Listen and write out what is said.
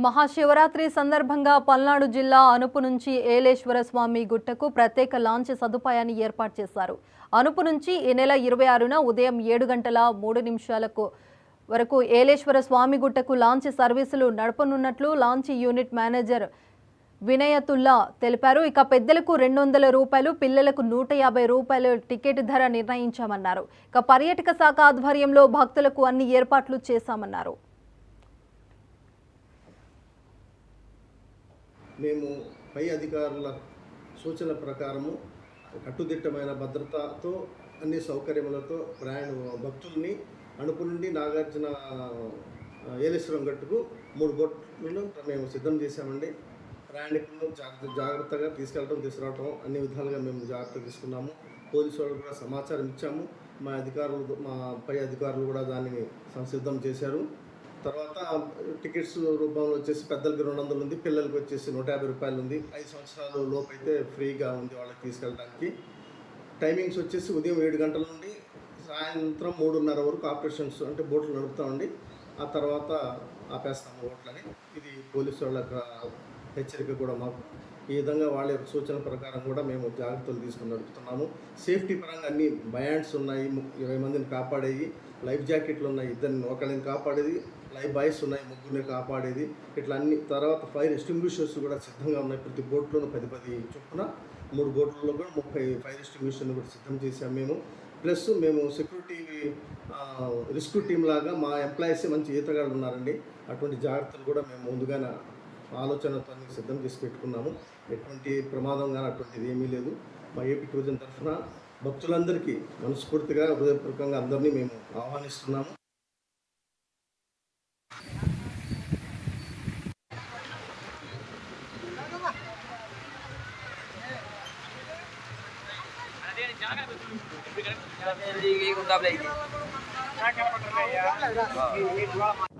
మహాశివరాత్రి సందర్భంగా పల్నాడు జిల్లా అనుపు నుంచి ఏలేశ్వర స్వామి గుట్టకు ప్రత్యేక లాంచ్ సదుపాయాన్ని ఏర్పాటు చేశారు. అనుపు నుంచి ఈ నెల 26న ఉదయం 7:03 వరకు ఏలేశ్వర స్వామి గుట్టకు లాంచ్ సర్వీసులు నడపనున్నట్లు లాంచ్ యూనిట్ మేనేజర్ వినయతుల్లా తెలిపారు. ఇక పెద్దలకు 200 రూపాయలు, పిల్లలకు 150 రూపాయలు టికెట్ ధర నిర్ణయించామన్నారు. ఇక పర్యాటక శాఖ ఆధ్వర్యంలో భక్తులకు అన్ని ఏర్పాట్లు చేశామన్నారు. మేము పై అధికారుల సూచన ప్రకారము కట్టుదిట్టమైన భద్రతతో అన్ని సౌకర్యములతో భక్తుల్ని అనుపు నుండి నాగార్జున ఏలేశ్వరం గట్టుకు 3 బోట్లను మేము సిద్ధం చేశామండి. ప్రయాణికులను జాగ్రత్తగా తీసుకురావటం అన్ని విధాలుగా మేము జాగ్రత్త తీసుకున్నాము. పోలీసు వాళ్ళు కూడా సమాచారం ఇచ్చాము. మా పై అధికారులు కూడా దాన్ని సంసిద్ధం చేశారు. తర్వాత టికెట్స్ రూపంలో వచ్చేసి పెద్దలకి 200 ఉంది, పిల్లలకి వచ్చేసి 150 రూపాయలు ఉంది. 5 సంవత్సరాల లోపు అయితే ఫ్రీగా ఉంది వాళ్ళకి తీసుకెళ్ళడానికి. టైమింగ్స్ వచ్చేసి ఉదయం 7 గంటల నుండి సాయంత్రం 3:30 వరకు ఆపరేషన్స్ అంటే బోట్లు నడుపుతామండి. ఆ తర్వాత ఆపేస్తాము బోట్లని. ఇది పోలీసు వాళ్ళ హెచ్చరిక కూడా మాకు. ఈ విధంగా వాళ్ళ యొక్క సూచన ప్రకారం కూడా మేము జాగ్రత్తలు తీసుకుని నడుపుతున్నాము. సేఫ్టీ పరంగా అన్ని బయాండ్స్ ఉన్నాయి, 20 మందిని కాపాడేవి, లైఫ్ జాకెట్లు ఉన్నాయి, ఒకరిని కాపాడేది, లైఫ్ బాయ్స్ ఉన్నాయి, 3గురిని కాపాడేది, ఇట్లా అన్ని. తర్వాత ఫైర్ ఎస్టింగ్విషర్స్ కూడా సిద్ధంగా ఉన్నాయి. ప్రతి బోట్లోనూ 10 చొప్పున 3 బోట్లలో కూడా 30 ఫైర్ ఎస్టింగ్విషర్ని కూడా సిద్ధం చేసాము మేము. ప్లస్ మేము సెక్యూరిటీ రెస్క్యూ టీమ్ లాగా మా ఎంప్లాయీస్ మంచి ఈతగాళ్ళు ఉన్నారండి. అటువంటి జాగ్రత్తలు కూడా మేము ముందుగానే ఆలోచనతో సిద్ధం చేసి పెట్టుకున్నాము. ఎటువంటి ప్రమాదం కానీ అటువంటిది ఏమీ లేదు. మా ఏపీ టూరిజం తరఫున భక్తులందరికీ మనస్ఫూర్తిగా హృదయపూర్వకంగా అందరినీ మేము ఆహ్వానిస్తున్నాము. जागा